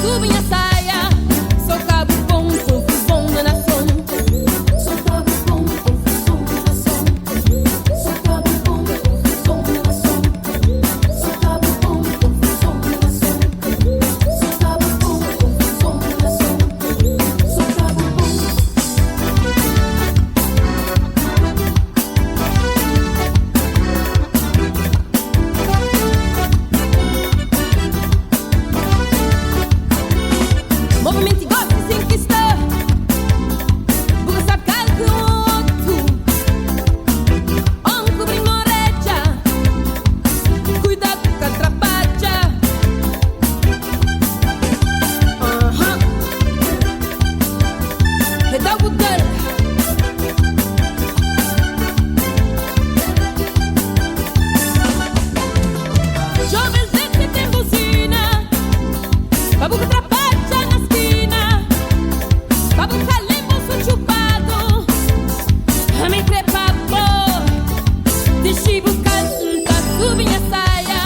subo minha saia, sou cabo com confusão na nação. Sou cabo com confusão na nação. Sou cabo com confusão na nação. Sou cabo com confusão na nação. Sou cabo com confusão na nação. Sou cabo com movimento gosto sem que está. Buga sabe que o outro on cobre moreja. Cuidado com a trapacha. Redal butel. Jovem sempre tem buzina. Babuca trapacha na esquina. Babuca limpo, sou chupado. Me prepapo. Deixei buscar tá subo minha saia.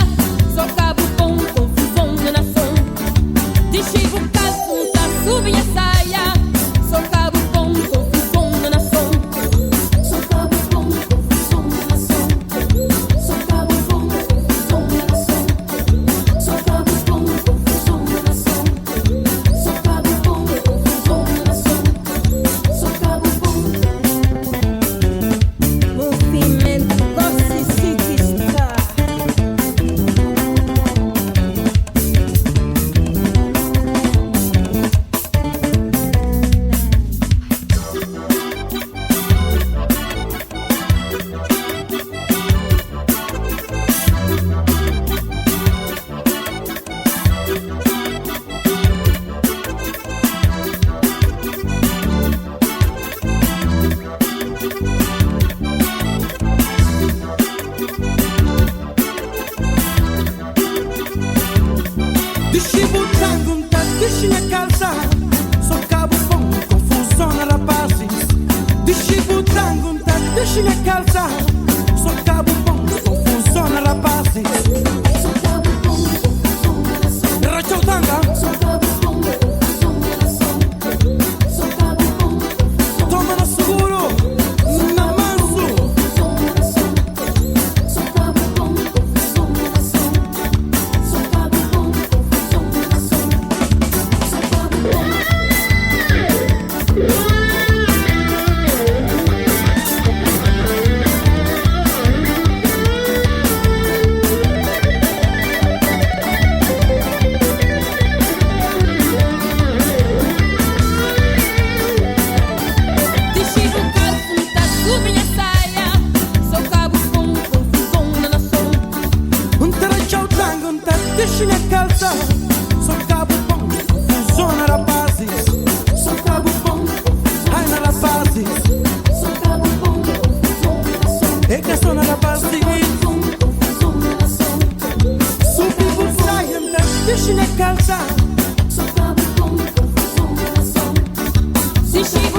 Sou cabo com confusão na nação. Deixei buscar tá subo minha saia. Sou cabo com confusão na nação. Sou cabo com confusão na nação. Sou cabo com confusão na nação. Sou cabo com confusão na nação. Sou cabo com confusão na nação. Sou cabo com movimento gosto se que está. Deixi botando deixi minha calça. Sou cabo com confusão na rapazes. Deixi botando deixi minha calça. Sou cabo com confusão na rapazes. Sou cabo com confusão na nação. Rachou tanga, Sou cabo com confusão na nação. Sou cabo com confusão toma no seguro, na manso. confusão na nação. Sou cabo com confusão na nação. Sou cabo com confusão na nação. Sou cabo com deixei buscar tá subo minha saia. Sou cabo com confusão na nação. Rachou tanga, deixi minha calça. Sou cabo com confusão na rapazes. Sou cabo com confusão Ai na rapazes, Sou cabo com confusão na nação. é que sou na rapazes. Com confusão na nação. Subi por saia, deixi minha calça. Sou cabo com confusão na nação. Deixei